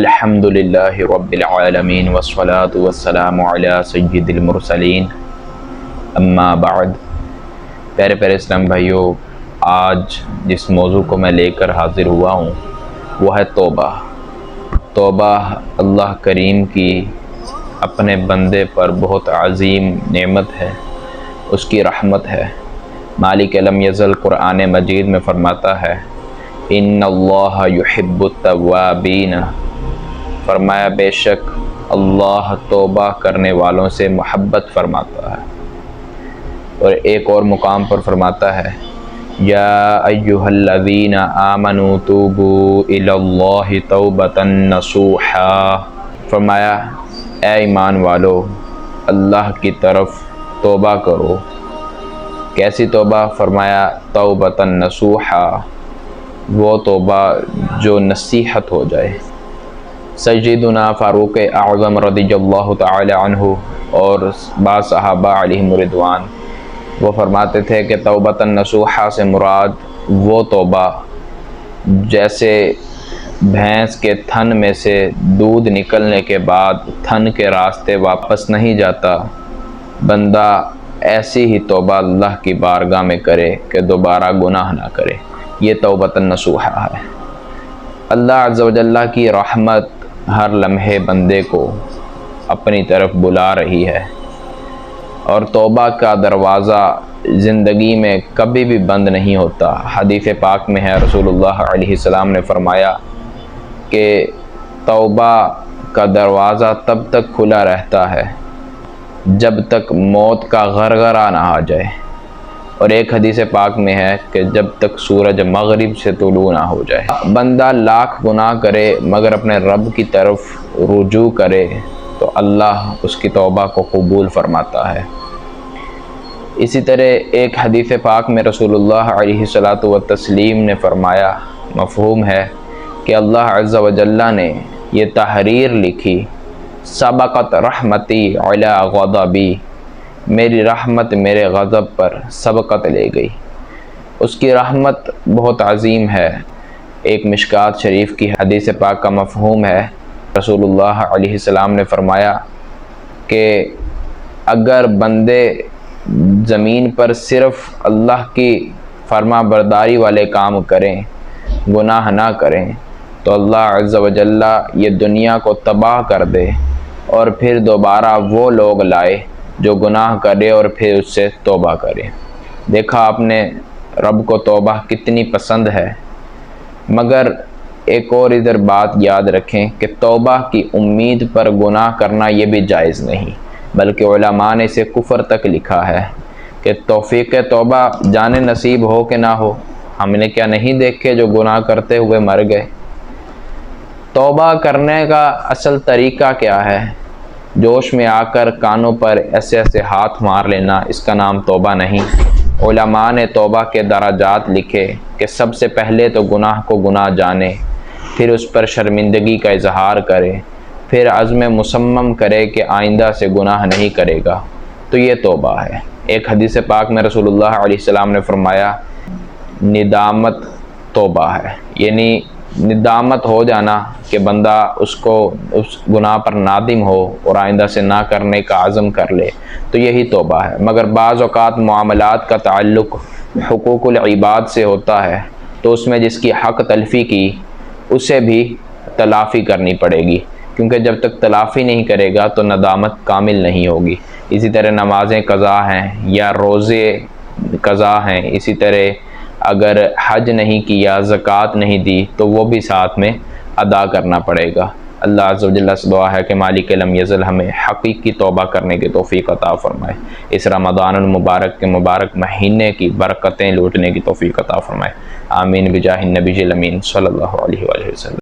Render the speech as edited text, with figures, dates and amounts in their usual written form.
الحمد للہ رب العالمین والصلاة والسلام علی سید المرسلین اما بعد۔ پیارے پیارے اسلام بھائیوں، آج جس موضوع کو میں لے کر حاضر ہوا ہوں وہ ہے توبہ۔ توبہ اللہ کریم کی اپنے بندے پر بہت عظیم نعمت ہے، اس کی رحمت ہے۔ مالک لم یزل قرآن مجید میں فرماتا ہے ان اللہ یحب التوابین، فرمایا بے شک اللہ توبہ کرنے والوں سے محبت فرماتا ہے۔ اور ایک اور مقام پر فرماتا ہے یا ایھا الذین آمنوا توبوا الی اللہ توبۃ نصوحا، فرمایا اے ایمان والو اللہ کی طرف توبہ کرو۔ کیسی توبہ؟ فرمایا توبۃ نصوحا، وہ توبہ جو نصیحت ہو جائے۔ سیدنا فاروق اعظم رضی اللہ تعالی عنہ اور بعض صحابہ علیہم رضوان وہ فرماتے تھے کہ توبۃ نصوحا سے مراد وہ توبہ جیسے بھینس کے تھن میں سے دودھ نکلنے کے بعد تھن کے راستے واپس نہیں جاتا، بندہ ایسی ہی توبہ اللہ کی بارگاہ میں کرے کہ دوبارہ گناہ نہ کرے، یہ توبۃ نصوحا ہے۔ اللہ عز و جل کی رحمت ہر لمحے بندے کو اپنی طرف بلا رہی ہے، اور توبہ کا دروازہ زندگی میں کبھی بھی بند نہیں ہوتا۔ حدیث پاک میں ہے رسول اللہ علیہ السلام نے فرمایا کہ توبہ کا دروازہ تب تک کھلا رہتا ہے جب تک موت کا غرغرہ نہ آ جائے، اور ایک حدیث پاک میں ہے کہ جب تک سورج مغرب سے طلوع نہ ہو جائے۔ بندہ لاکھ گناہ کرے مگر اپنے رب کی طرف رجوع کرے تو اللہ اس کی توبہ کو قبول فرماتا ہے۔ اسی طرح ایک حدیث پاک میں رسول اللہ علیہ الصلاۃ والتسلیم نے فرمایا، مفہوم ہے کہ اللہ عز و جل نے یہ تحریر لکھی سبقت رحمتی علی غضبی، میری رحمت میرے غضب پر سبقت لے گئی۔ اس کی رحمت بہت عظیم ہے۔ ایک مشکات شریف کی حدیث پاک کا مفہوم ہے، رسول اللہ علیہ السلام نے فرمایا کہ اگر بندے زمین پر صرف اللہ کی فرما برداری والے کام کریں، گناہ نہ کریں، تو اللہ عز و جل یہ دنیا کو تباہ کر دے اور پھر دوبارہ وہ لوگ لائے جو گناہ کرے اور پھر اس سے توبہ کرے۔ دیکھا آپ نے رب کو توبہ کتنی پسند ہے، مگر ایک اور ادھر بات یاد رکھیں کہ توبہ کی امید پر گناہ کرنا یہ بھی جائز نہیں، بلکہ علماء نے اسے کفر تک لکھا ہے کہ توفیق توبہ جانے نصیب ہو کہ نہ ہو، ہم نے کیا نہیں دیکھے جو گناہ کرتے ہوئے مر گئے۔ توبہ کرنے کا اصل طریقہ کیا ہے؟ جوش میں آ کر کانوں پر ایسے ایسے ہاتھ مار لینا، اس کا نام توبہ نہیں۔ علماء نے توبہ کے درجات لکھے کہ سب سے پہلے تو گناہ کو گناہ جانے، پھر اس پر شرمندگی کا اظہار کرے، پھر عزم مصمم کرے کہ آئندہ سے گناہ نہیں کرے گا، تو یہ توبہ ہے۔ ایک حدیث پاک میں رسول اللہ علیہ السلام نے فرمایا ندامت توبہ ہے، یعنی ندامت ہو جانا کہ بندہ اس گناہ پر نادم ہو اور آئندہ سے نہ کرنے کا عزم کر لے، تو یہی توبہ ہے۔ مگر بعض اوقات معاملات کا تعلق حقوق العباد سے ہوتا ہے، تو اس میں جس کی حق تلفی کی اسے بھی تلافی کرنی پڑے گی، کیونکہ جب تک تلافی نہیں کرے گا تو ندامت کامل نہیں ہوگی۔ اسی طرح نمازیں قضا ہیں یا روزے قضا ہیں، اسی طرح اگر حج نہیں کیا، زکوٰۃ نہیں دی، تو وہ بھی ساتھ میں ادا کرنا پڑے گا۔ اللہ عز و جل سے دعا ہے کہ مالک لم یزل ہمیں حقیقی توبہ کرنے کی توفیق عطا فرمائے، اس رمضان المبارک کے مبارک مہینے کی برکتیں لوٹنے کی توفیق عطا فرمائے۔ آمین بجاہ النبی الامین صلی اللہ علیہ وآلہ وسلم۔